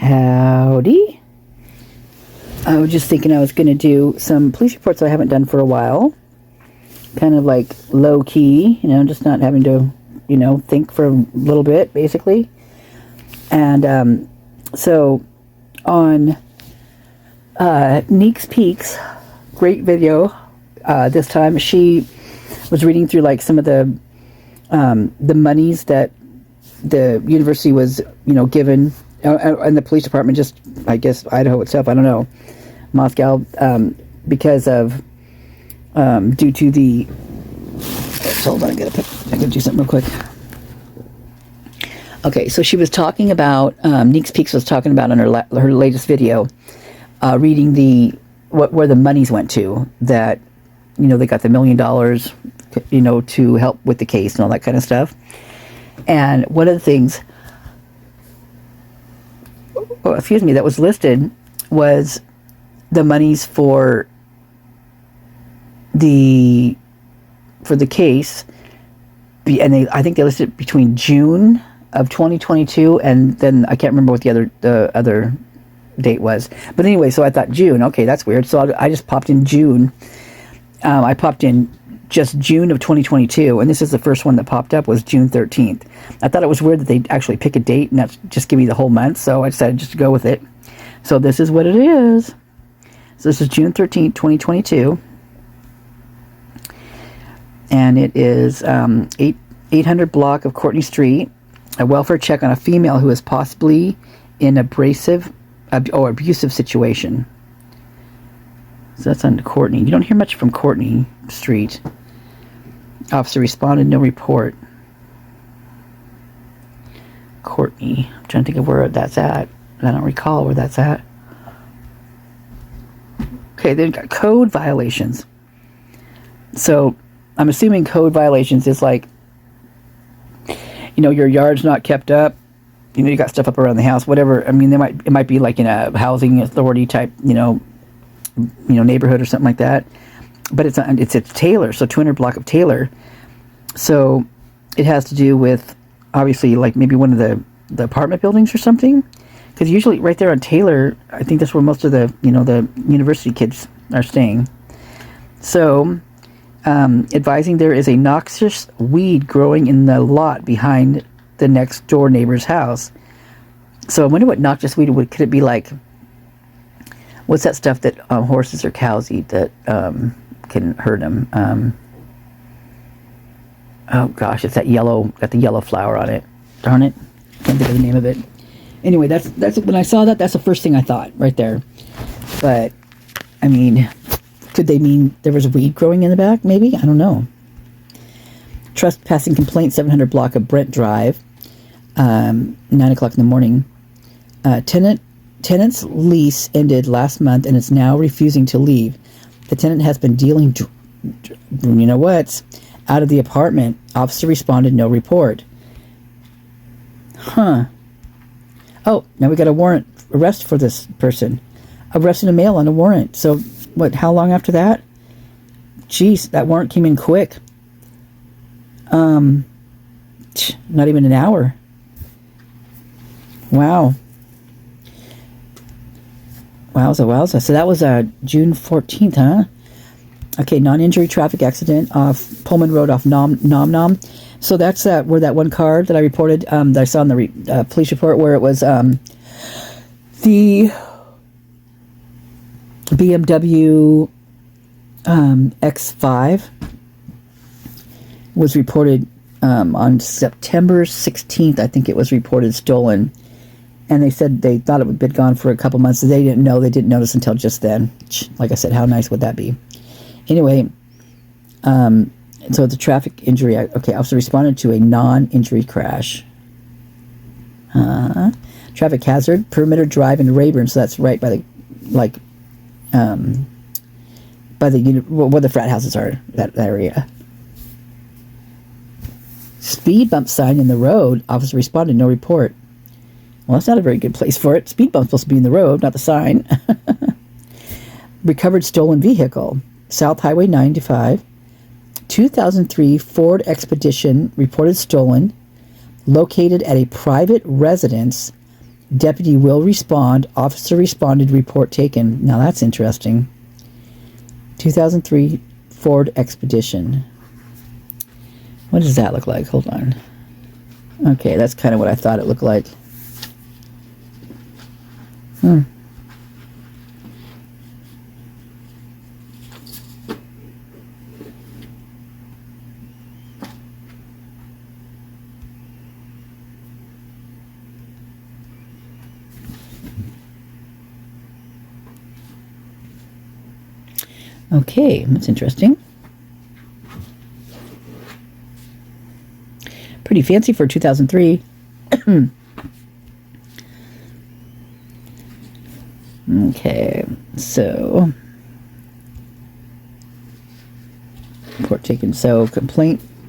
Howdy. I was just thinking I was going to do some police reports that I haven't done for a while. Kind of like low key, just not having to, think for a little bit, basically. And so on Neek's Peaks, great video. This time she was reading through like some of the monies that the university was, given, and the police department, just, I guess, Idaho itself, I don't know, Moscow, because of, due to the, hold on, I gotta do something real quick. Okay, so she was talking about, Neek's Peaks was talking about in her latest video, reading where the monies went to, that, they got the $1 million, to help with the case and all that kind of stuff. And one of the things, that was listed was the monies for the case, and I think they listed between June of 2022 and then I can't remember what the other date was. But anyway, so I thought June. Okay, that's weird. So I just popped in June. I popped in just June of 2022, and this is the first one that popped up, was June 13th. I thought it was weird that they actually pick a date and not just give me the whole month, so I decided just to go with it. So this is what it is. So this is June 13th, 2022. And it is 800 block of Courtney Street, a welfare check on a female who is possibly in abusive situation. So that's on Courtney. You don't hear much from Courtney Street. Officer responded, no report. Courtney. I'm trying to think of where that's at. I don't recall where that's at. Okay, they've got code violations. So I'm assuming code violations is like, your yard's not kept up. You got stuff up around the house, whatever. I mean, it might be like in a housing authority type, neighborhood or something like that. But it's a Taylor, so 200 block of Taylor. So it has to do with, obviously, like maybe one of the apartment buildings or something. Because usually right there on Taylor, I think that's where most of the, the university kids are staying. So, advising there is a noxious weed growing in the lot behind the next door neighbor's house. So I wonder what noxious weed could it be like? What's that stuff that horses or cows eat that can hurt them? Oh gosh, it's that got the yellow flower on it. Darn it, can't think of the name of it. Anyway, that's when I saw that, that's the first thing I thought right there. But I mean, could they mean there was weed growing in the back? Maybe, I don't know. Trespassing complaint, 700 block of Brent Drive, 9 o'clock in the morning. Tenant's lease ended last month and is now refusing to leave. The tenant has been dealing, out of the apartment. Officer responded, no report. Huh. Oh, now we got a warrant arrest for this person. Arrested a male on a warrant. So, how long after that? Jeez, that warrant came in quick. Not even an hour. Wow. Wowza. So that was June 14th, huh? Okay, non-injury traffic accident off Pullman Road off Nom Nom. So that's where that one car that I reported, that I saw in the police report, where it was the BMW X5 was reported on September 16th, I think it was reported stolen. And they said they thought it had been gone for a couple months. So they didn't know. They didn't notice until just then. Like I said, how nice would that be? Anyway, so it's a traffic injury. Okay, officer responded to a non-injury crash. Traffic hazard, Perimeter Drive in Rayburn. So that's right by the, where the frat houses are, that area. Speed bump sign in the road. Officer responded, no report. Well, that's not a very good place for it. Speed bump's supposed to be in the road, not the sign. Recovered stolen vehicle. South Highway 95. 2003 Ford Expedition reported stolen. Located at a private residence Deputy will respond. Officer responded. Report taken. Now that's interesting. 2003 Ford Expedition. What does that look like? Hold on. Okay, that's kind of what I thought it looked like. Okay, that's interesting. Pretty fancy for 2003. Okay, so report taken. So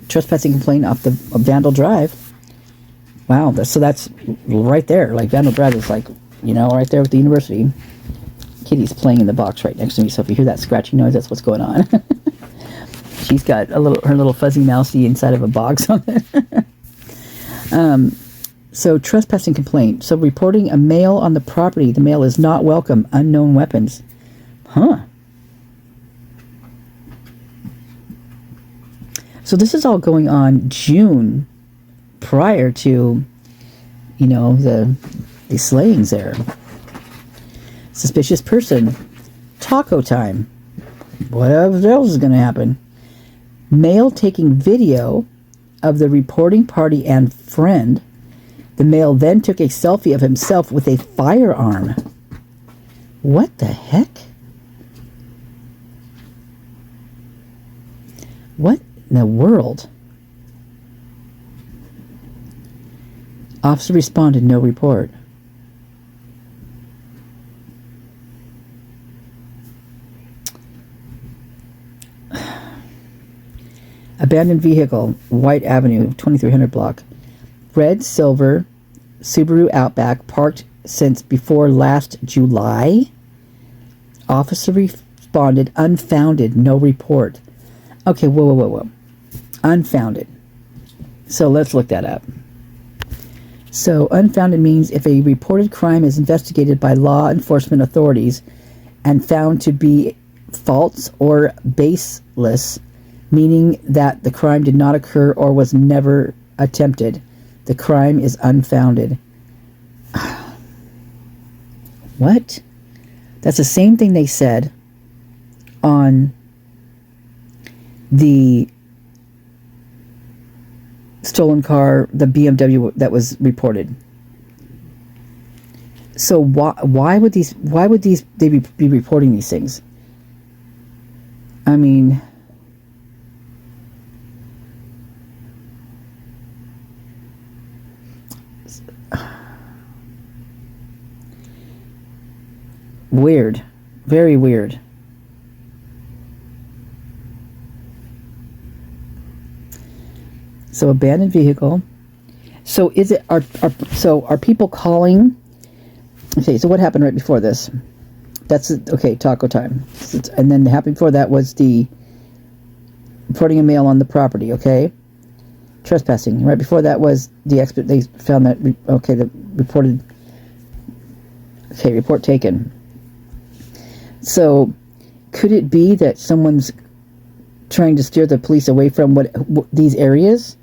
trespassing complaint off the Vandal Drive. Wow, so that's right there. Like Vandal Drive is like, right there with the university. Kitty's playing in the box right next to me, so if you hear that scratchy noise, that's what's going on. She's got her little fuzzy mousey inside of a box on it. So trespassing complaint. So reporting a male on the property. The male is not welcome. Unknown weapons. Huh. So this is all going on June prior to, the slayings there. Suspicious person. Taco time. What else is going to happen? Male taking video of the reporting party and friend. The male then took a selfie of himself with a firearm. What the heck? What in the world? Officer responded, no report. Abandoned vehicle, White Avenue, 2300 block. Red, silver, Subaru Outback, parked since before last July. Officer responded, unfounded, no report. Okay, whoa. Unfounded. So let's look that up. So unfounded means if a reported crime is investigated by law enforcement authorities and found to be false or baseless, meaning that the crime did not occur or was never attempted. The crime is unfounded. What? That's the same thing they said on the stolen car, the BMW that was reported. So why would they be reporting these things? I mean, weird. Very weird. So abandoned vehicle. So are people calling? Okay, so what happened right before this? That's okay, taco time. And then happened before that was the reporting a male on the property, okay? Trespassing. Right before that was they found that the reported report taken. So, could it be that someone's trying to steer the police away from what these areas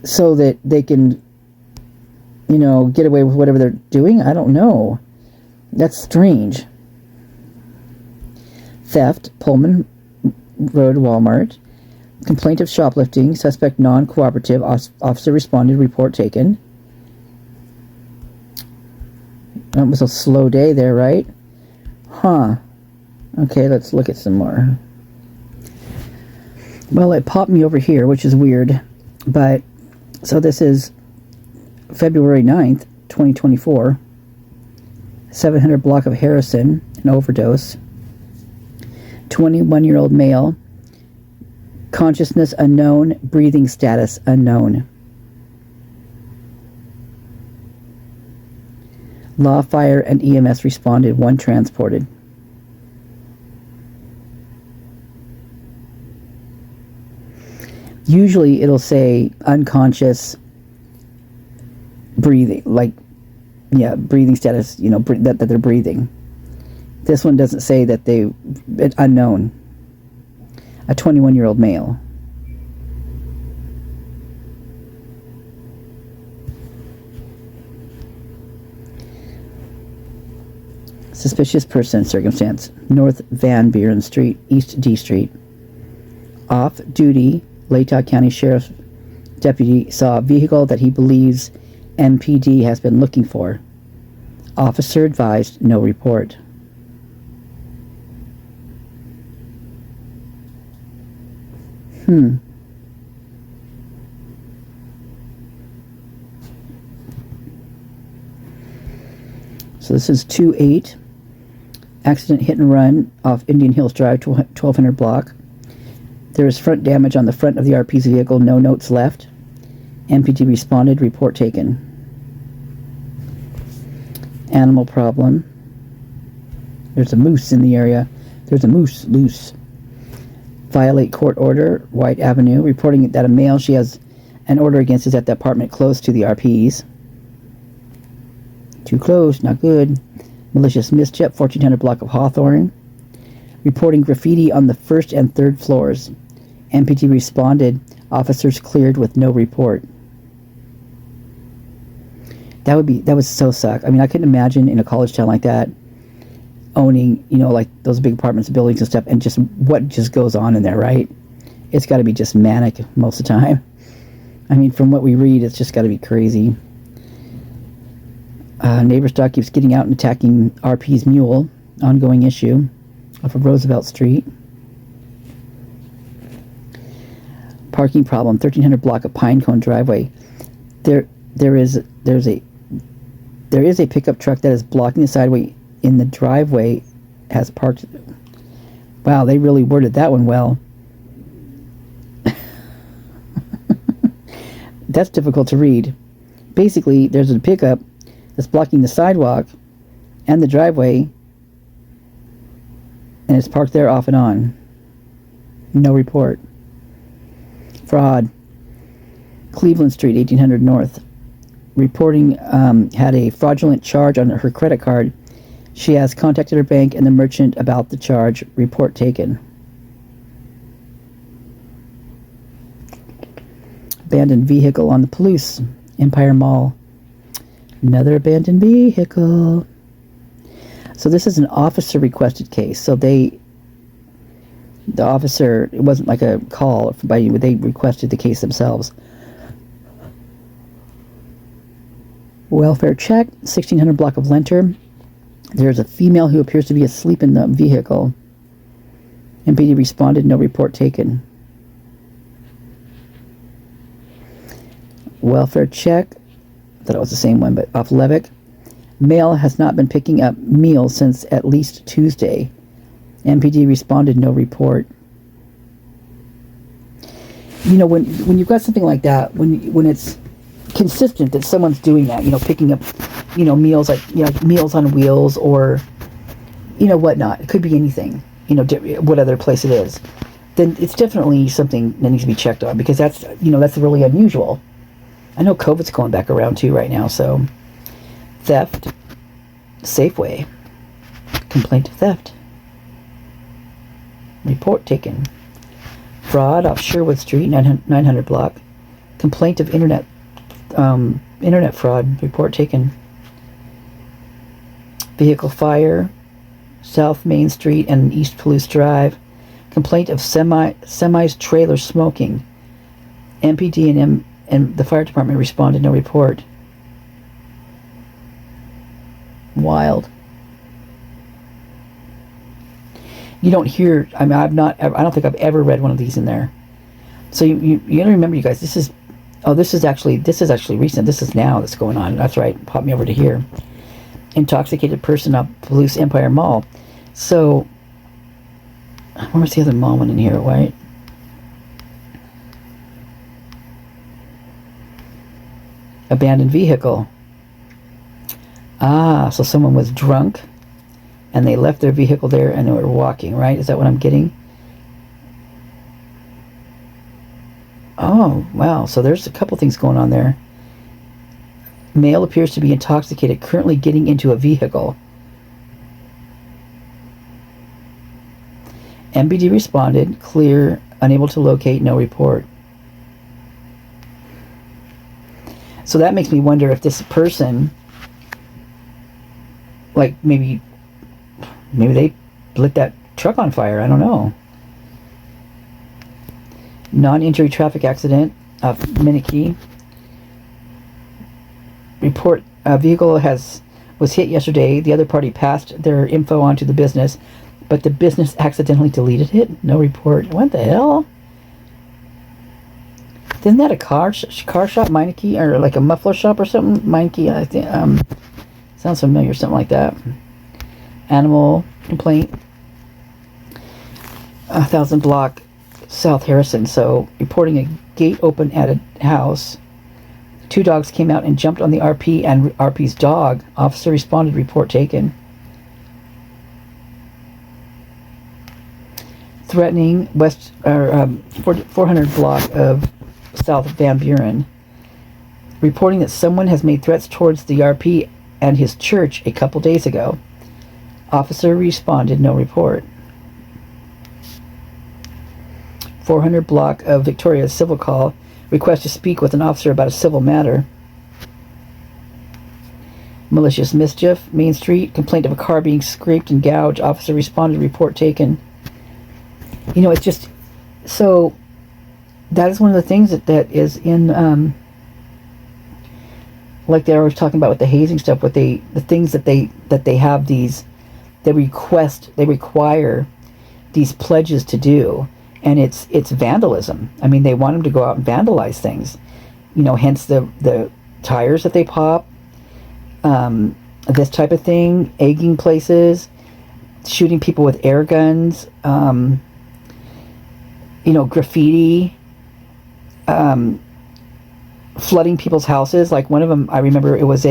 so that they can, get away with whatever they're doing? I don't know. That's strange. Theft, Pullman Road, Walmart. Complaint of shoplifting, suspect non-cooperative, officer responded, report taken. That was a slow day there, right? Huh. Okay, let's look at some more. Well, it popped me over here, which is weird. But, so this is February 9th, 2024. 700 block of Harrison, an overdose. 21-year-old male. Consciousness unknown. Breathing status unknown. Law, fire, and EMS responded. One transported. Usually it'll say unconscious, breathing, like, yeah, breathing status, you know, that they're breathing. This one doesn't say that they, unknown. A 21-year-old male. Suspicious person circumstance. North Van Buren Street, East D Street. Off duty, Latah County Sheriff's deputy saw a vehicle that he believes MPD has been looking for. Officer advised no report. So this is 2-8. Accident hit and run off Indian Hills Drive, 1200 block. There is front damage on the front of the RP's vehicle. No notes left. MPD responded. Report taken. Animal problem. There's a moose in the area. There's a moose loose. Violate court order, White Avenue, reporting that a male she has an order against is at the apartment close to the RPs. Too close, not good. Malicious mischief, 1400 block of Hawthorne. Reporting graffiti on the first and third floors. MPT responded. Officers cleared with no report. That would so suck. I mean, I couldn't imagine in a college town like that owning, you know, like those big apartments and buildings and stuff, and just what just goes on in there, right? It's got to be just manic most of the time. I mean, from what we read, it's just got to be crazy. Neighbor's dog keeps getting out and attacking RP's mule. Ongoing issue off of Roosevelt Street. Parking problem, 1300 block of Pinecone driveway. There is a pickup truck that is blocking the sideway in the driveway. Has parked. Wow, they really worded that one well. That's difficult to read. Basically, there's a pickup that's blocking the sidewalk and the driveway, and it's parked there off and on. No report. Fraud. Cleveland Street, 1800 North. Reporting had a fraudulent charge on her credit card. She has contacted her bank and the merchant about the charge. Report taken. Abandoned vehicle on the Palouse, Empire Mall. Another abandoned vehicle. So this is an officer requested case. So the officer, it wasn't like a call, they requested the case themselves. Welfare check, 1600 block of Lenter. There's a female who appears to be asleep in the vehicle. MPD responded, no report taken. Welfare check, I thought it was the same one, but off Levick. Male has not been picking up meals since at least Tuesday. MPD responded, no report. You know, when you've got something like that, when it's consistent that someone's doing that, you know, picking up, you know, meals, like, you know, like Meals on Wheels or, you know, whatnot. It could be anything, you know, what other place it is. Then it's definitely something that needs to be checked on, because that's, you know, that's really unusual. I know COVID's going back around too right now, so. Theft. Safeway. Complaint of theft. Report taken. Fraud off Sherwood Street, 900 block. Complaint of internet fraud. Report taken. Vehicle fire, South Main Street and East Palouse Drive. Complaint of semis trailer smoking. MPD and the fire department responded, no report. Wild. You don't hear, I mean, I don't think I've ever read one of these in there. So you gotta remember, you guys, this is actually recent. This is now that's going on. That's right. Pop me over to here. Intoxicated person off Palouse Empire Mall. So, where was the other mall one in here, right? Abandoned vehicle. Ah, so someone was drunk and they left their vehicle there and they were walking, right? Is that what I'm getting? Oh, wow. So there's a couple things going on there. Male appears to be intoxicated, currently getting into a vehicle. MBD responded, clear, unable to locate, no report. So that makes me wonder if this person, like maybe they lit that truck on fire. I don't know. Non-injury traffic accident of Miniki. Report vehicle was hit yesterday. The other party passed their info on to the business, but the business accidentally deleted it. No report. What the hell? Isn't that a car shop, Meineke, or like a muffler shop or something? Meineke, I think. Sounds familiar, something like that. Animal complaint. 1000 block South Harrison. So, reporting a gate open at a house. 2 dogs came out and jumped on the RP and RP's dog. Officer responded, report taken. Threatening 400 block of South Van Buren. Reporting that someone has made threats towards the RP and his church a couple days ago. Officer responded, no report. 400 block of Victoria, civil call. Request to speak with an officer about a civil matter. Malicious mischief, Main Street. Complaint of a car being scraped and gouged. Officer responded, report taken. You know, it's just... So, that is one of the things that is in... like they were talking about with the hazing stuff, the things that they have these... They require these pledges to do. And it's vandalism. I mean, they want them to go out and vandalize things. You know, hence the tires that they pop. This type of thing. Egging places. Shooting people with air guns. You know, graffiti. Flooding people's houses. Like one of them, I remember it was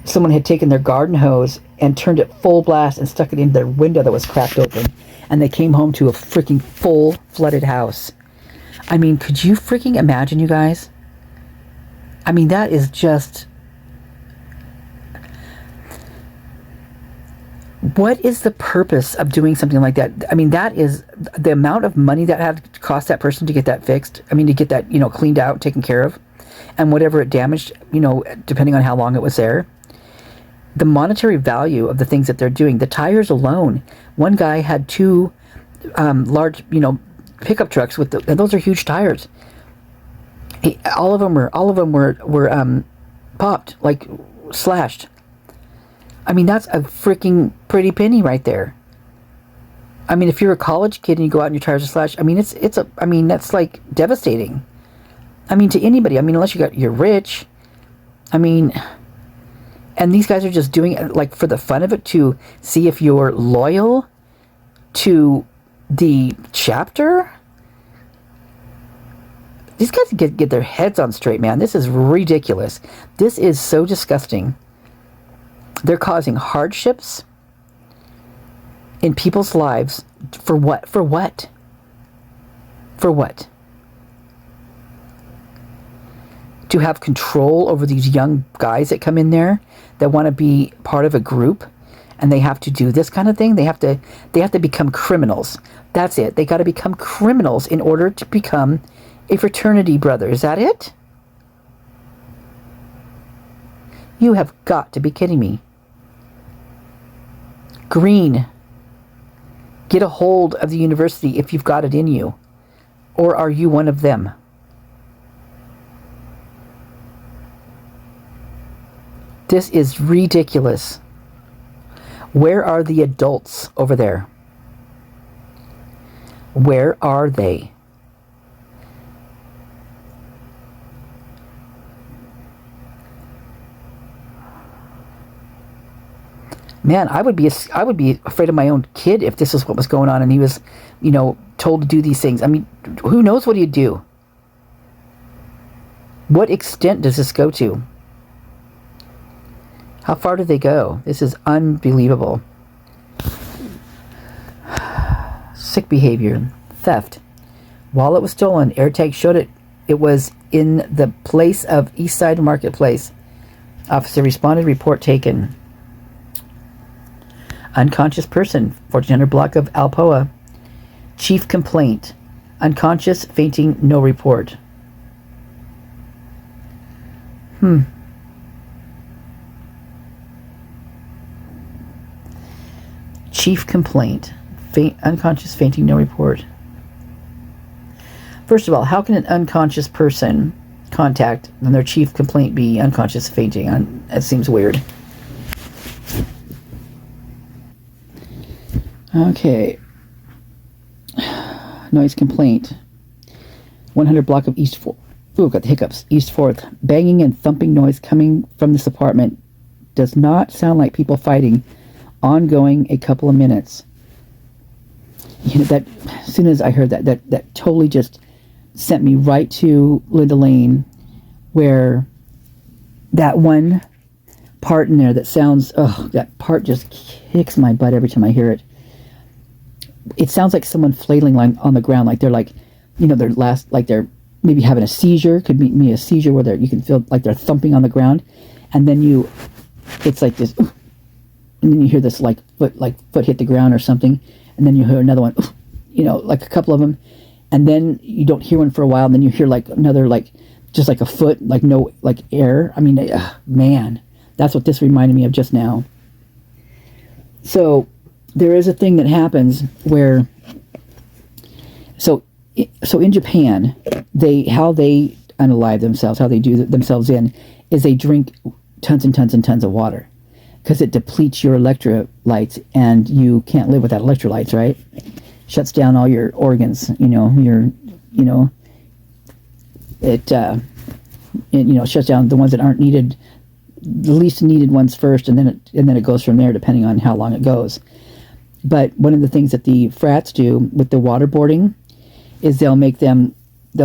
someone had taken their garden hose and turned it full blast and stuck it in their window that was cracked open. And they came home to a freaking full flooded house. I mean, could you freaking imagine, you guys? I mean, that is just... What is the purpose of doing something like that? I mean, that is the amount of money that had to cost that person to get that fixed. I mean, to get that, you know, cleaned out, taken care of. And whatever it damaged, you know, depending on how long it was there. The monetary value of the things that they're doing. The tires alone. One guy had 2 large, you know, pickup trucks with and those are huge tires. All of them were popped, like slashed. I mean, that's a freaking pretty penny right there. I mean, if you're a college kid and you go out and your tires are slashed, I mean, I mean, that's like devastating. I mean, to anybody. I mean, unless you're rich. I mean, and these guys are just doing it like for the fun of it, to see if you're loyal to the chapter. These guys get their heads on straight, man. This is ridiculous. This is so disgusting. They're causing hardships in people's lives. For what? For what? For what? To have control over these young guys that come in there that want to be part of a group, and they have to do this kind of thing. They have to become criminals. That's it. They got to become criminals in order to become a fraternity brother. Is that it? You have got to be kidding me. Green, get a hold of the university if you've got it in you. Or are you one of them? This is ridiculous. Where are the adults over there? Where are they? Man, I would be afraid of my own kid if this is what was going on and he was, you know, told to do these things. I mean, who knows what he'd do? What extent does this go to? How far do they go? This is unbelievable. Sick behavior. Theft. Wallet was stolen. AirTag showed it It was in the place of East Side Marketplace. Officer responded, report taken. Unconscious person, 1400 block of Alpoa. Chief complaint, unconscious, fainting, no report. Chief complaint, unconscious, fainting, no report. First of all, how can an unconscious person contact and their chief complaint be unconscious, fainting? That seems weird. Okay. Noise complaint. 100 block of East 4th. Ooh, got the hiccups. East 4th. Banging and thumping noise coming from this apartment. Does not sound like people fighting. Ongoing a couple of minutes. You know, that, as soon as I heard that totally just sent me right to Linda Lane, where that one part in there that sounds, that part just kicks my butt every time I hear it. It sounds like someone flailing on the ground, like they're like, you know, like they're maybe having a seizure. Could be a seizure where you can feel like they're thumping on the ground, and then it's like this, and then you hear this foot hit the ground or something, and then you hear another one, you know, like a couple of them, and then you don't hear one for a while, and then you hear like another, like just like a foot, like no, like air. I mean, man, that's what this reminded me of just now. So there is a thing that happens where, so in Japan, how they unalive themselves, how they do themselves in, is they drink tons and tons and tons of water, because it depletes your electrolytes, and you can't live without electrolytes, right? Shuts down all your organs, it shuts down the ones that aren't needed, the least needed ones first, and then it goes from there, depending on how long it goes. But one of the things that the frats do with the waterboarding is they'll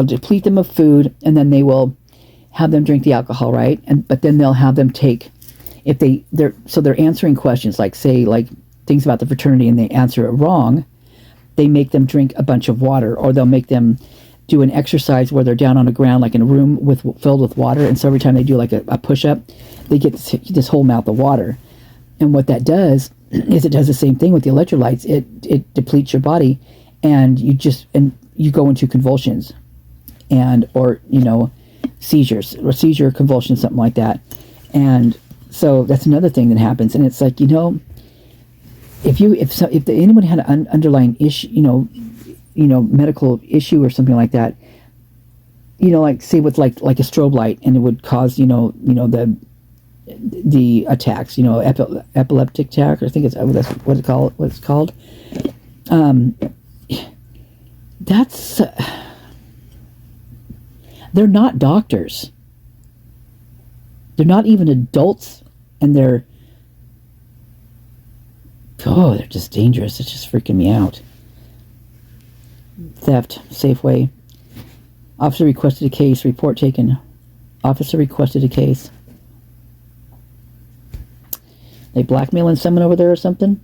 deplete them of food, and then they will have them drink the alcohol, right? But then they'll have them take, if they're answering questions, like say like things about the fraternity, and they answer it wrong, they make them drink a bunch of water, or they'll make them do an exercise where they're down on the ground, like in a room filled with water, and so every time they do like a push-up, they get this whole mouth of water. And what that does is it does the same thing with the electrolytes. It depletes your body, and you go into convulsions, or seizures, or seizure convulsions, something like that. And so that's another thing that happens. And it's like, if anyone had an underlying issue, medical issue or something like that, like say with like a strobe light, and it would cause the attacks, epileptic attack, I think that's what it's called. That's they're not doctors. They're not even adults, and they're just dangerous. It's just freaking me out. Theft, Safeway. Officer requested a case. Report taken. Officer requested a case. They blackmailing someone over there or something?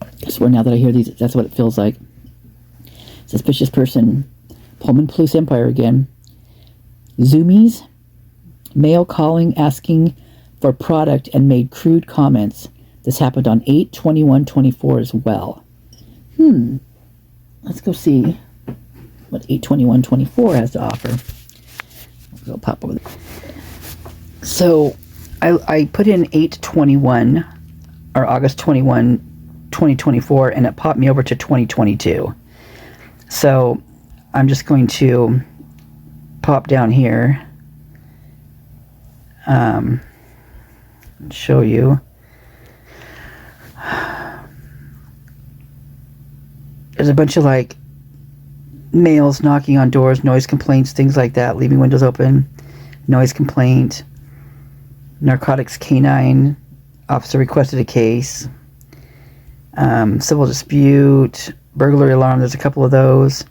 I swear now that I hear these, that's what it feels like. Suspicious person. Pullman Police Empire again. Zoomies. Male calling, asking for product, and made crude comments. This happened on 8/21/24 as well. Let's go see what 8/21/24 has to offer. Go pop over there. So I put in 8/21 or August 21, 2024, and it popped me over to 2022. So I'm just going to pop down here, show you. There's a bunch of like males knocking on doors, noise complaints, things like that, leaving windows open, noise complaint, narcotics canine, officer requested a case, civil dispute, burglary alarm, there's a couple of those,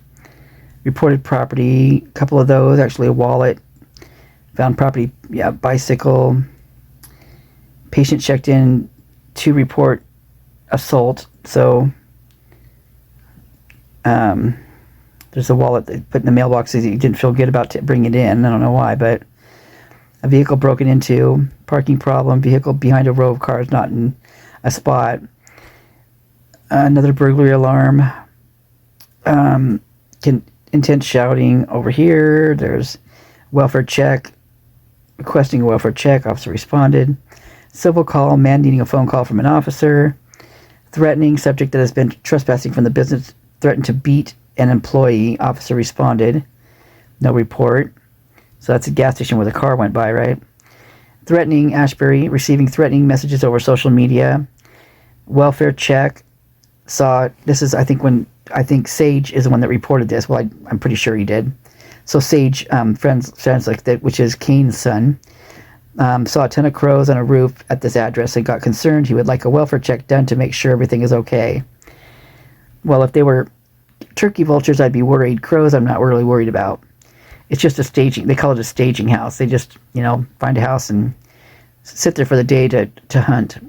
reported property, a couple of those, actually a wallet, found property, bicycle, patient checked in to report assault, so There's a wallet they put in the mailbox that you didn't feel good about bringing it in. I don't know why, but a vehicle broken into, parking problem, vehicle behind a row of cars not in a spot. Another burglary alarm. Intense shouting over here. There's welfare check. Requesting a welfare check. Officer responded. Civil call. Man needing a phone call from an officer. Threatening. Subject that has been trespassing from the business. Threatened to beat an employee. Officer responded. No report. So that's a gas station where the car went by, right? Threatening. Ashbury. Receiving threatening messages over social media. Welfare check. This is, I think Sage is the one that reported this. Well, I'm pretty sure he did. So Sage, francelich, that, which is Cain's son, saw a ton of crows on a roof at this address and got concerned. He would like a welfare check done to make sure everything is okay. Well, if they were turkey vultures, I'd be worried. Crows, I'm not really worried about. It's just a staging. They call it a staging house. They just, find a house and sit there for the day to hunt.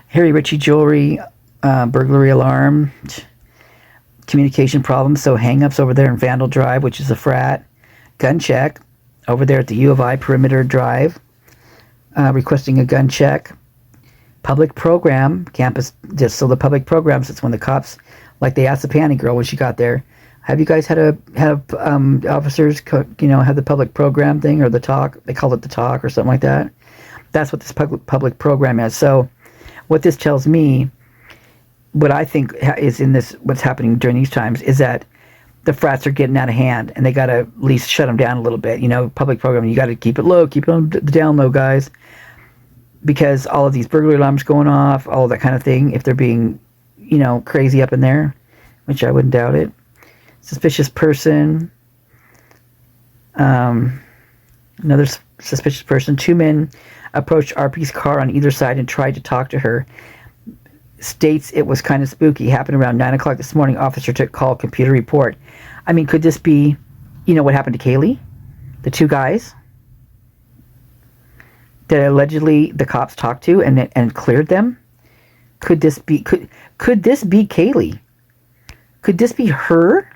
Harry Ritchie jewelry. Burglary alarm, communication problems, so hang-ups over there in Vandal Drive, which is a frat, gun check over there at the U of I Perimeter Drive, requesting a gun check, public program, campus, just so the public programs, it's when the cops, like they asked the panty girl when she got there, have you guys had officers, have the public program thing, or the talk, they called it the talk or something like that. That's what this public program is. So what this tells me, what I think is in this, what's happening during these times, is that the frats are getting out of hand, and they got to at least shut them down a little bit. Public program, you got to keep it low, keep it on the down low, guys, because all of these burglary alarms going off, all of that kind of thing, if they're being, crazy up in there, which I wouldn't doubt it. Suspicious person. Another suspicious person. 2 men approached RP's car on either side and tried to talk to her. States it was kind of spooky. Happened around 9 o'clock this morning. Officer took call, computer report. I mean, could this be, what happened to Kelley? The 2 guys that allegedly the cops talked to and cleared them? Could this be Kelley? Could this be her?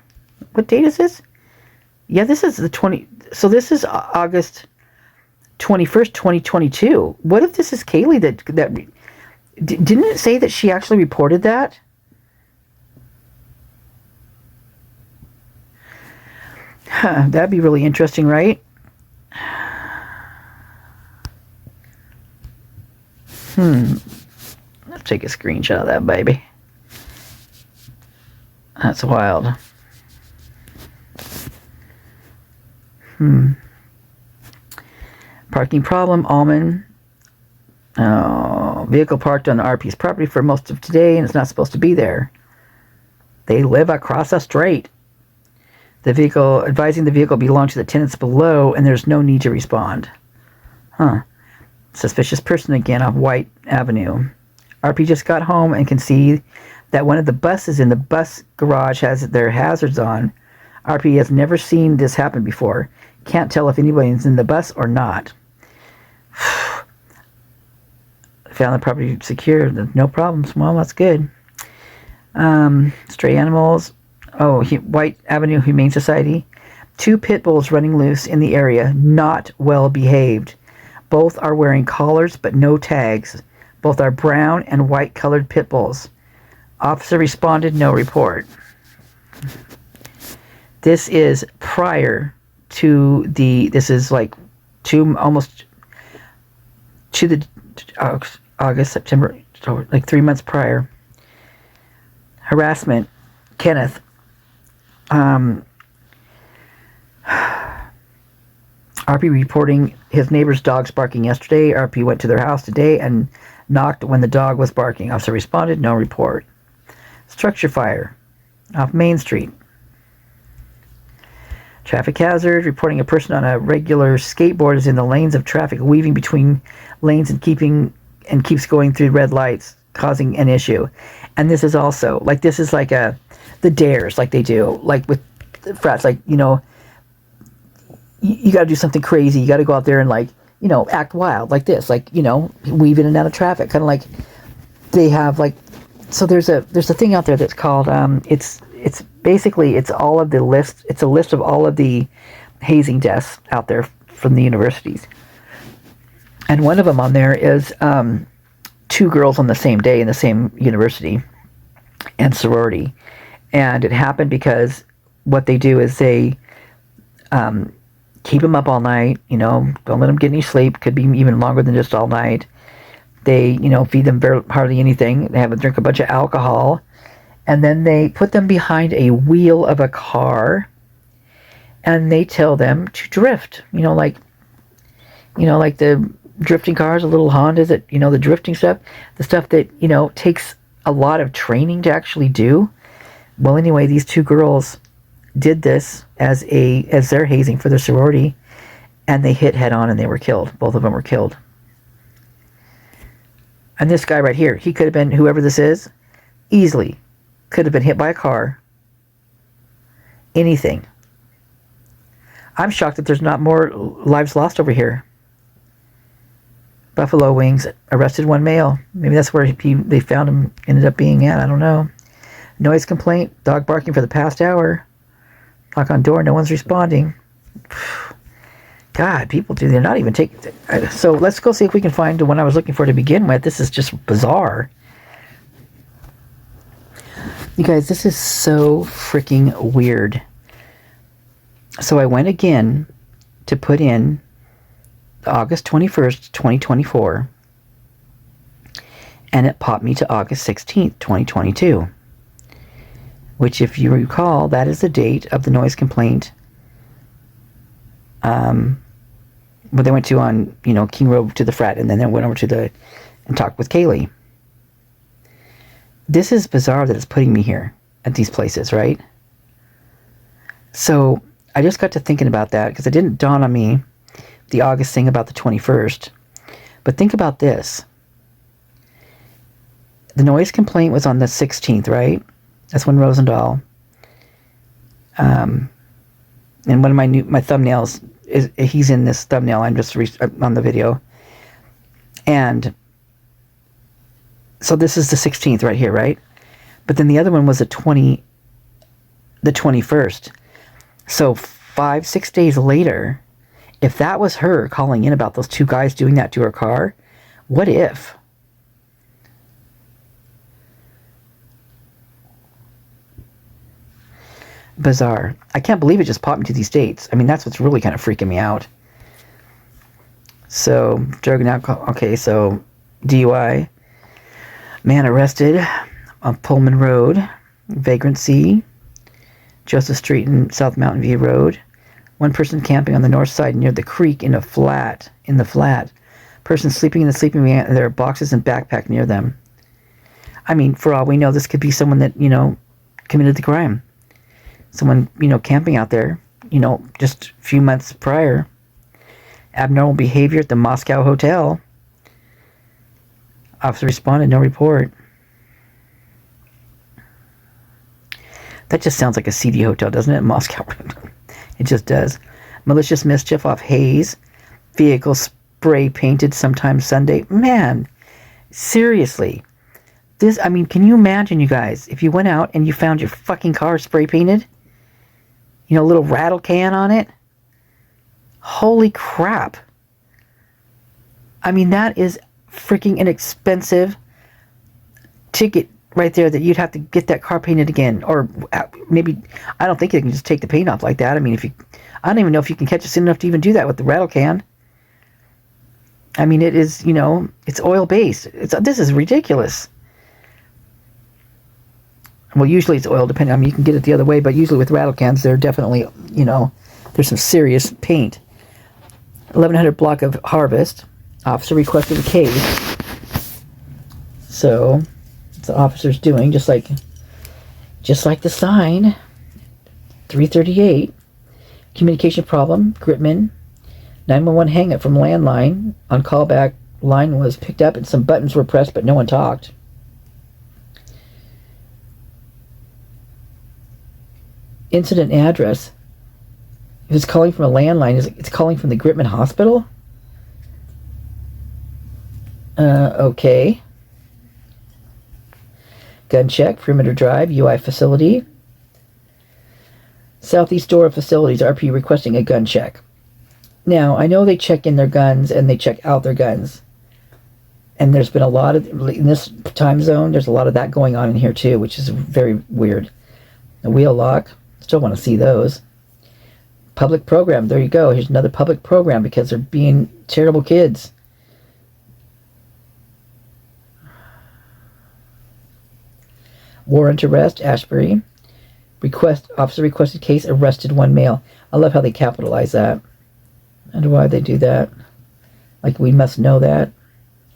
What date is this? Yeah, this is the 20. So this is August 21st, 2022. What if this is Kelley that didn't it say that she actually reported that? That'd be really interesting, right? Let's take a screenshot of that baby. That's wild. Parking problem, Almond. Vehicle parked on the RP's property for most of today, and it's not supposed to be there. They live across a street. Advising the vehicle belonged to the tenants below, and there's no need to respond. Suspicious person again off White Avenue. RP just got home and can see that one of the buses in the bus garage has their hazards on. RP has never seen this happen before. Can't tell if anybody's in the bus or not. Found the property secure. No problems. Well, that's good. Stray animals. White Avenue Humane Society. 2 pit bulls running loose in the area. Not well behaved. Both are wearing collars but no tags. Both are brown and white colored pit bulls. Officer responded, no report. This is prior to this is like almost to the August, September, like 3 months prior. Harassment. Kenneth. RP reporting his neighbor's dogs barking yesterday. RP went to their house today and knocked when the dog was barking. Officer responded, no report. Structure fire off Main Street. Traffic hazard, reporting a person on a regular skateboard is in the lanes of traffic, weaving between lanes and keeps going through red lights, causing an issue. And this is also, this is like the dares, like they do, like with the frats, you got to do something crazy. You got to go out there and act wild like this, weave in and out of traffic, kind of like they have so there's a thing out there that's called it's basically it's all of the list. It's a list of all of the hazing deaths out there from the universities. And one of them on there is 2 girls on the same day in the same university and sorority. And it happened because what they do is they keep them up all night, don't let them get any sleep. Could be even longer than just all night. They, feed them hardly anything. They have them drink a bunch of alcohol. And then they put them behind a wheel of a car. And they tell them to drift. Like the drifting cars, the little Hondas that, the drifting stuff. The stuff that, takes a lot of training to actually do. Well, anyway, these 2 girls did this as their hazing for their sorority, and they hit head on and they were killed. Both of them were killed. And this guy right here, he could have been, whoever this is, easily could have been hit by a car. Anything. I'm shocked that there's not more lives lost over here. Buffalo Wings arrested 1 male. Maybe that's where they found him, ended up being at. I don't know. Noise complaint, dog barking for the past hour. Knock on door, no one's responding. God, people they're not even taking... So let's go see if we can find the one I was looking for to begin with. This is just bizarre. You guys, this is so freaking weird. So I went again to put in August 21st, 2024. And it popped me to August 16th, 2022. Which, if you recall, that is the date of the noise complaint. What they went to on, King Road to the frat, and then they went over and talked with Kelley. This is bizarre that it's putting me here at these places, right? So I just got to thinking about that because it didn't dawn on me, the August thing about the 21st. But think about this. The noise complaint was on the 16th, right? That's when Rosendahl. And one of my thumbnails he's in this thumbnail. I'm just on the video. And so this is the 16th right here, right? But then the other one was the 21st. So 5-6 days later, if that was her calling in about those 2 guys doing that to her car, what if? Bizarre. I can't believe it just popped me to these dates. I mean, that's what's really kind of freaking me out. So, drug and alcohol. Okay, so DUI. Man arrested on Pullman Road. Vagrancy. Joseph Street and South Mountain View Road. 1 person camping on the north side near the creek in the flat. Person sleeping in the sleeping bag. There are boxes and backpack near them. I mean, for all we know, this could be someone that, committed the crime. Someone, camping out there, just a few months prior. Abnormal behavior at the Moscow hotel. Officer responded, no report. That just sounds like a seedy hotel, doesn't it? Moscow. It just does. Malicious mischief off haze. Vehicle spray painted sometime Sunday. Man, seriously. Can you imagine, you guys, if you went out and you found your fucking car spray painted? A little rattle can on it? Holy crap. I mean, that is freaking an expensive ticket right there that you'd have to get that car painted again. Or maybe, I don't think you can just take the paint off like that. I mean, I don't even know if you can catch us enough to even do that with the rattle can. I mean, it is, it's oil-based. This is ridiculous. Well, usually it's oil, depending. I mean, you can get it the other way, but usually with rattle cans, they're definitely, there's some serious paint. 1100 block of Harvest. Officer requested a case. So, that's what the officer's doing, just like the sign. 338. Communication problem. Gritman. 911 hang-up from landline. On callback, line was picked up and some buttons were pressed, but no one talked. Incident address. If it's calling from a landline, it's calling from the Gritman Hospital? Okay. Gun check, perimeter drive, UI facility. Southeast door of facilities, RP requesting a gun check. Now, I know they check in their guns and they check out their guns. And there's been a lot of, in this time zone, there's a lot of that going on in here too, which is very weird. The wheel lock, still want to see those. Public program, there you go. Here's another public program because they're being terrible kids. Warrant arrest, Ashbury. Officer requested case, arrested 1 male. I love how they capitalize that. I wonder why they do that. Like, we must know that.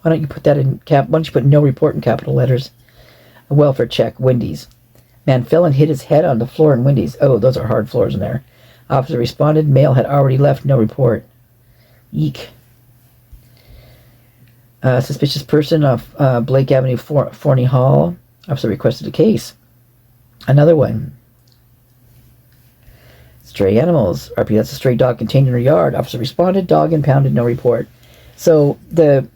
Why don't you put that in why don't you put no report in capital letters? A welfare check, Wendy's. Man fell and hit his head on the floor in Wendy's. Oh, those are hard floors in there. Officer responded. Male had already left. No report. Eek. Suspicious person off Blake Avenue, Forney Hall. Officer requested a case. Another one. Stray animals. RP, that's a stray dog contained in her yard. Officer responded. Dog impounded. No report. So the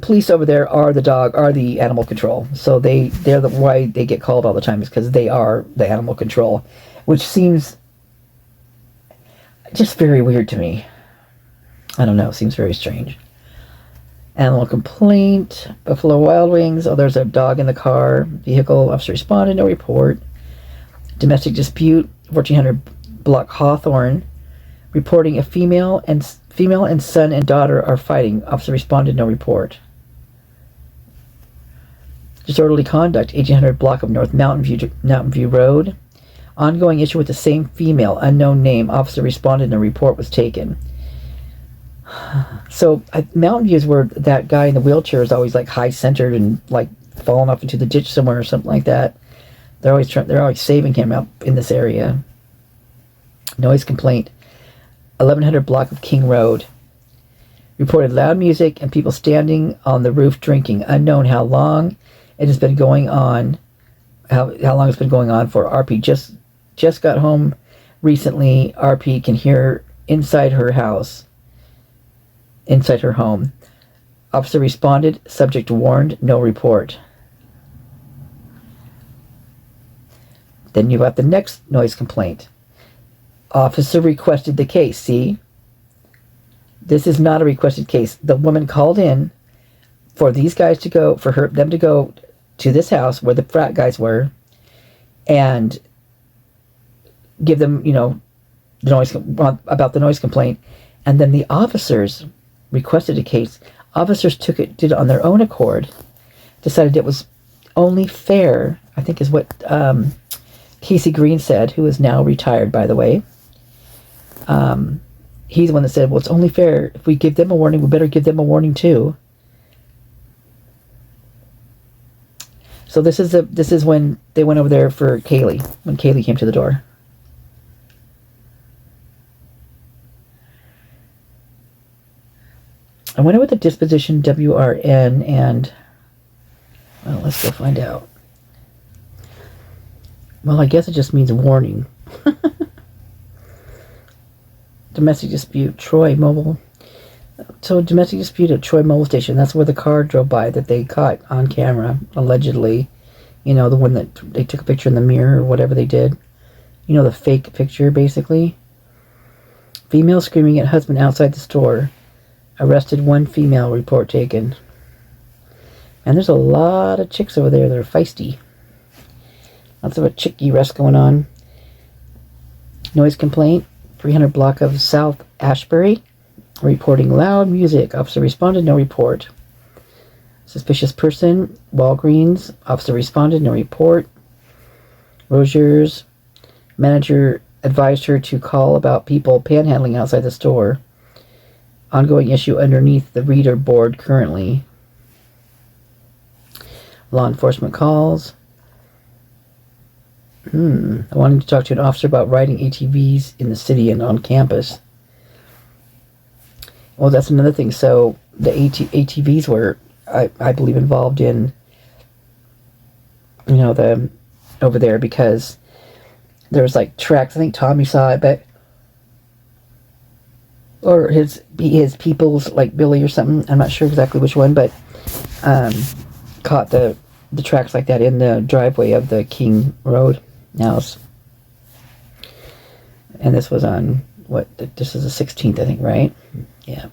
police over there are the animal control. So they're why they get called all the time is because they are the animal control, which seems just very weird to me. I don't know. It seems very strange. Animal complaint. Buffalo Wild Wings. Oh, there's a dog in the car. Vehicle. Officer responded. No report. Domestic dispute. 1400 block Hawthorne. Reporting a female and son and daughter are fighting. Officer responded. No report. Disorderly conduct. 1800 block of North Mountain View Road. Ongoing issue with the same female. Unknown name. Officer responded. No report was taken. So Mountain View is where that guy in the wheelchair is always like high centered and like falling off into the ditch somewhere or something like that. They're always saving him out in this area. Noise complaint. 1100 block of King Road. Reported loud music and people standing on the roof drinking. Unknown how long it has been going on. How long it's been going on for. RP just got home recently. RP can hear inside her house. Inside her home. Officer responded. Subject warned. No report. Then you have the next noise complaint. Officer requested the case. See? This is not a requested case. The woman called in for these guys to go, them to go to this house where the frat guys were and give them, the noise about the noise complaint. And then the officers requested a case. Officers did it on their own accord, decided it was only fair, I think is what Casey Green said, who is now retired, by the way. He's the one that said, well, it's only fair. If we give them a warning, we better give them a warning too. So this is when they went over there for Kaylee, when Kaylee came to the door. I wonder what the disposition WRN and... Well, let's go find out. Well, I guess it just means warning. Domestic dispute, Troy Mobile. So, domestic dispute at Troy Mobile Station. That's where the car drove by that they caught on camera, allegedly. The one that they took a picture in the mirror or whatever they did. The fake picture, basically. Female screaming at husband outside the store. Arrested 1 female, report taken. And there's a lot of chicks over there that are feisty. Lots of a chickie rest going on. Noise complaint. 300 block of South Ashbury. Reporting loud music. Officer responded. No report. Suspicious person. Walgreens. Officer responded. No report. Rogers. Manager advised her to call about people panhandling outside the store. Ongoing issue underneath the reader board currently. Law enforcement calls. I wanted to talk to an officer about riding ATVs in the city and on campus. Well, that's another thing. So the ATVs were, I believe, involved in, the over there because there was like tracks. I think Tommy saw it, but or his people's, like Billy or something. I'm not sure exactly which one, but caught the tracks like that in the driveway of the King Road house. And this was on, what, this is the 16th, I think, right? Yeah.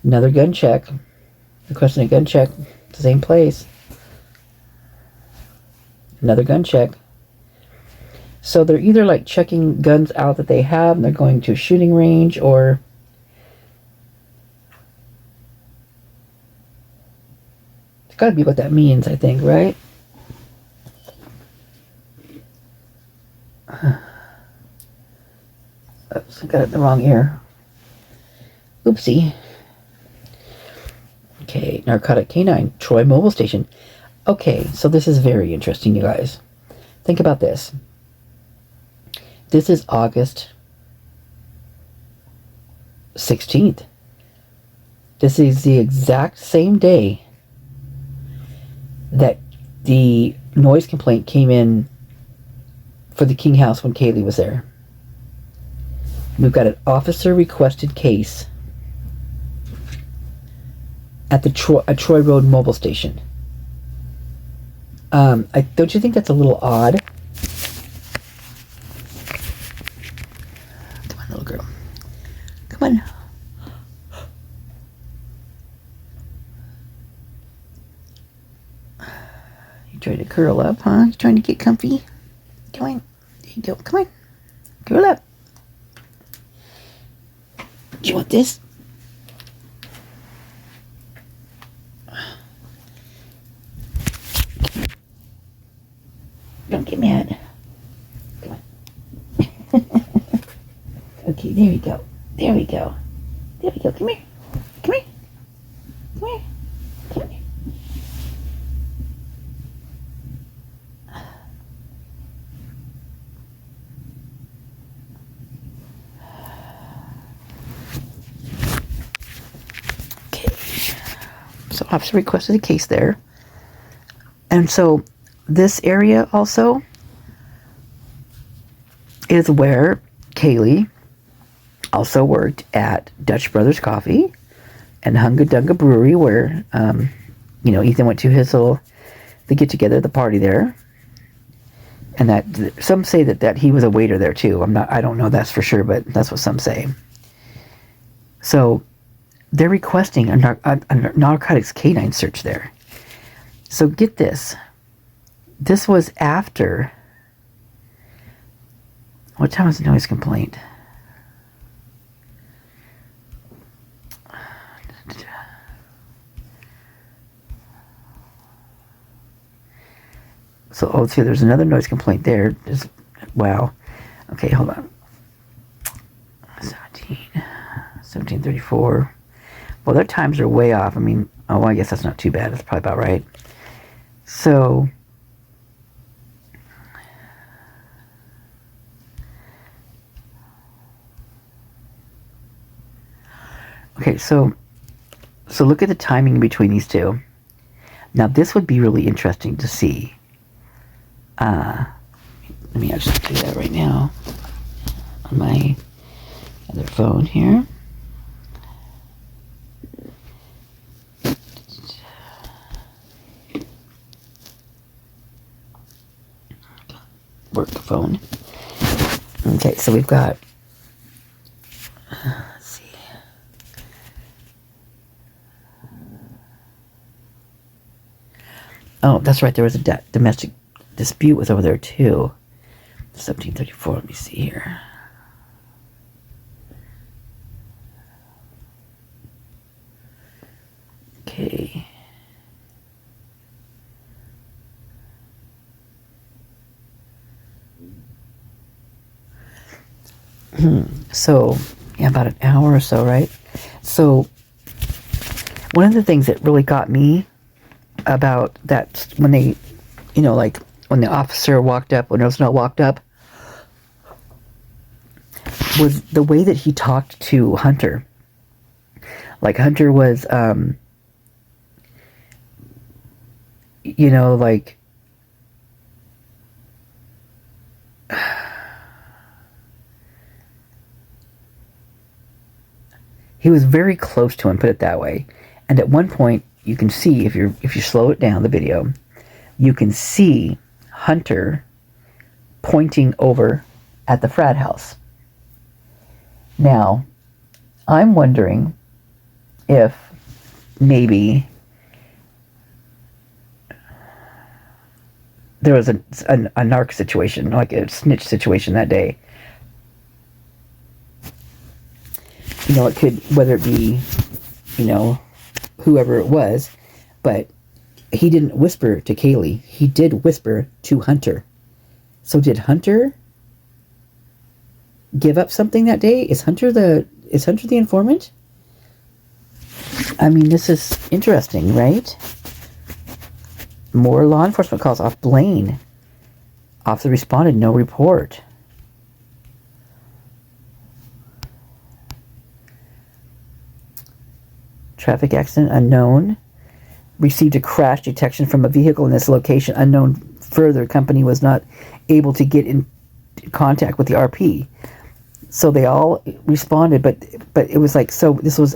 Another gun check. Requesting a gun check. The same place. Another gun check. So they're either like checking guns out that they have and they're going to a shooting range, or it's got to be what that means, I think, right? Oops, I got it in the wrong ear. Oopsie. Okay, narcotic canine, Troy Mobile Station. Okay, so this is very interesting, you guys. Think about this. This is August 16th. This is the exact same day that the noise complaint came in for the King House when Kelley was there. We've got an officer requested case at the Troy Road Mobile Station. Don't you think that's a little odd? Come on, little girl. Come on. You trying to curl up, huh? You trying to get comfy? Come on. There you go. Come on. Curl up. Do you want this? Don't get mad. Come on. Okay, there we go. There we go. There we go. Come here. Come here. Come here. Come here. Okay. So officer requested a case there. And so this area also is where Kelley also worked at Dutch Brothers Coffee and Hunga Dunga Brewery, where Ethan went to his little the get together, the party there. And that some say that he was a waiter there too. I don't know that's for sure, but that's what some say. So they're requesting a narcotics canine search there. So get this. This was after, what time was the noise complaint? So, see, there's another noise complaint there. Wow. Okay, hold on. 1734. Well, their times are way off. I mean, I guess that's not too bad. That's probably about right. So, okay, so look at the timing between these two. Now, this would be really interesting to see. Let me actually do that right now on my other phone here. Work phone. Okay, so we've got, let's see. Oh, that's right, there was a domestic dispute was over there too. 1734, let me see here. Okay. So, yeah, about an hour or so, right? So, one of the things that really got me about that, when they, like, when the officer walked up, when Rosendahl walked up, was the way that he talked to Hunter. Like, Hunter was, like, he was very close to him, put it that way. And at one point, you can see, if you slow it down, the video, you can see Hunter pointing over at the frat house. Now, I'm wondering if maybe there was a narc situation, like a snitch situation that day. You know, it could, whether it be, you know, whoever it was, but he didn't whisper to Kelley. He did whisper to Hunter. So did Hunter give up something that day? Is Hunter the informant? I mean, this is interesting, right? More law enforcement calls off Blaine. Officer responded, no report. Traffic accident unknown. Received a crash detection from a vehicle in this location unknown. Further, company was not able to get in contact with the RP. So they all responded, but it was like, so this was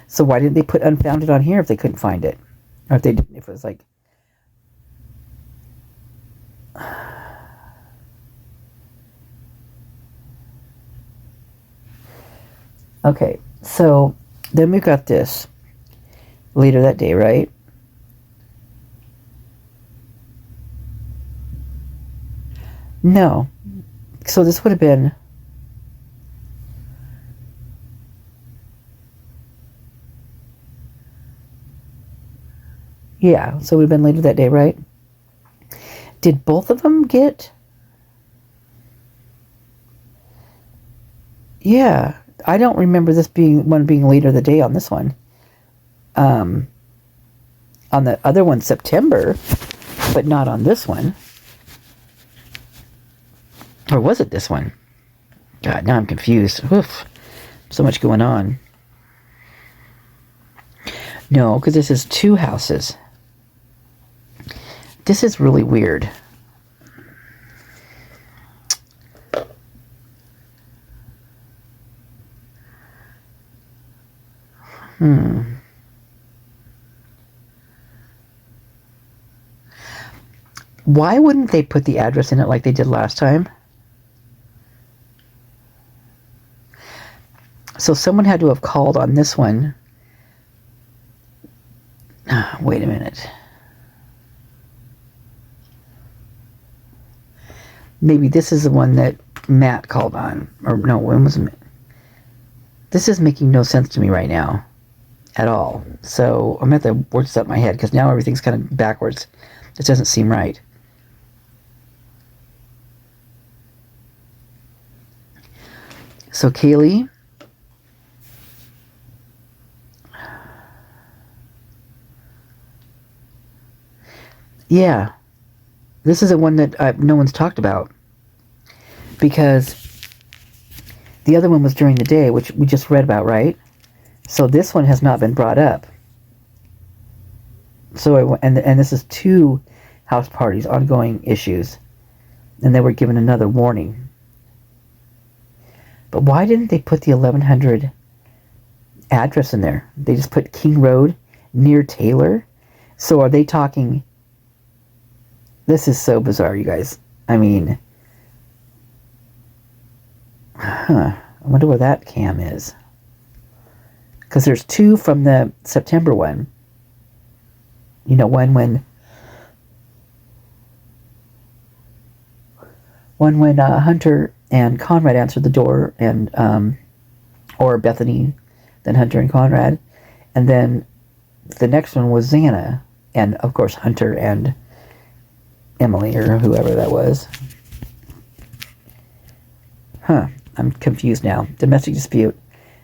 so why didn't they put unfounded on here if they couldn't find it, or if it was like. Okay, so then we got this later that day, right? No. So this would have been... Yeah, so it would have been later that day, right? Did both of them get... Yeah, I don't remember this being later the day on this one. On the other one, September, but not on this one. Or was it this one? God, now I'm confused. Oof, so much going on. No, because this is two houses. This is really weird. Why wouldn't they put the address in it like they did last time? So someone had to have called on this one. Wait a minute. Maybe this is the one that Matt called on. Or no, when was it? This is making no sense to me right now. At all. So I'm going to have to work this up in my head, because now everything's kind of backwards. This doesn't seem right. So Kelley. Yeah. This is the one that no one's talked about. Because the other one was during the day, which we just read about, right? So this one has not been brought up. So and this is two house parties, ongoing issues, and they were given another warning. But why didn't they put the 1100 address in there? They just put King Road near Taylor. So are they talking? This is so bizarre, you guys. I mean, I wonder where that cam is. Because there's two from the September one. You know, one when Hunter and Conrad answered the door, and or Bethany, then Hunter and Conrad, and then the next one was Xana, and of course Hunter and Emily, or whoever that was. I'm confused now. Domestic dispute.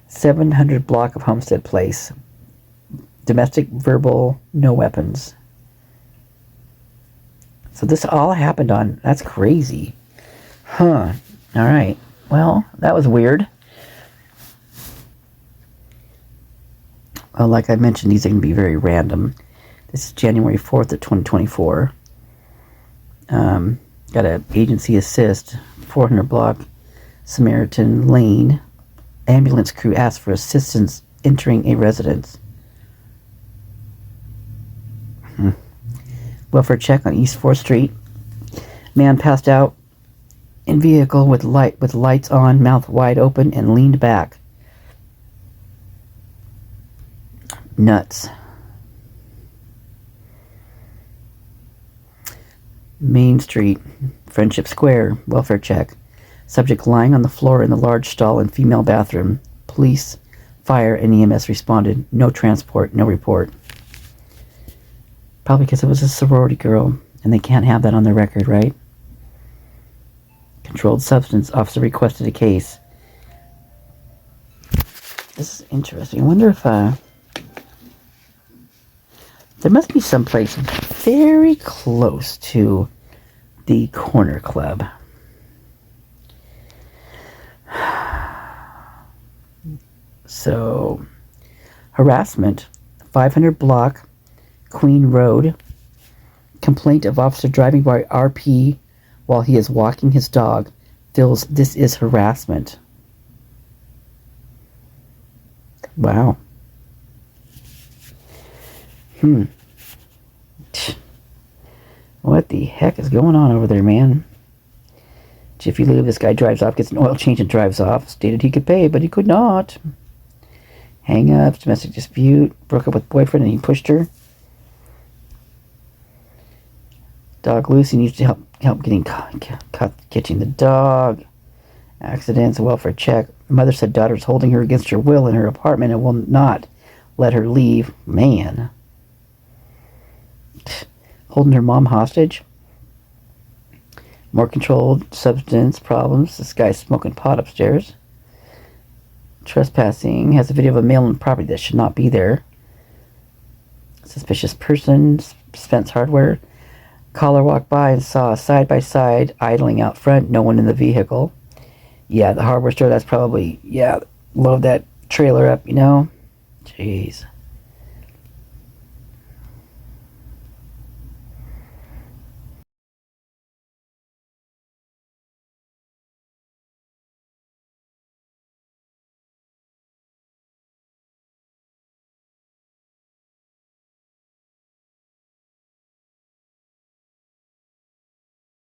700 block of Homestead Place. Domestic verbal, no weapons. So this all happened on... That's crazy. Alright. Well, that was weird. Well, like I mentioned, these are going to be very random. This is January 4th of 2024. Got a agency assist. 400 block Samaritan Lane. Ambulance crew asked for assistance entering a residence. Welfare check on East 4th Street. Man passed out in vehicle with lights on, mouth wide open, and leaned back. Nuts. Main Street, Friendship Square, welfare check. Subject lying on the floor in the large stall and female bathroom. Police, fire, and EMS responded. No transport, no report. Probably because it was a sorority girl, and they can't have that on their record, right? Controlled substance, officer requested a case. This is interesting. I wonder if, there must be some place very close to the corner club. So, harassment, 500 block, Queen Road. Complaint of officer driving by RP while he is walking his dog. Feels this is harassment. Wow. What the heck is going on over there, man? Jiffy Lube, this guy drives off, gets an oil change and drives off. Stated he could pay, but he could not. Hang-ups, domestic dispute, broke up with boyfriend and he pushed her. Dog loose, he needs to help getting catching the dog. Accidents, welfare check. Mother said daughter's holding her against her will in her apartment and will not let her leave. Man. Holding her mom hostage. More controlled substance problems. This guy's smoking pot upstairs. Trespassing. Has a video of a male on property that should not be there. Suspicious person. Spence Hardware. Caller walked by and saw a side-by-side idling out front. No one in the vehicle. Yeah, the hardware store, that's probably, yeah, load that trailer up, you know. Jeez.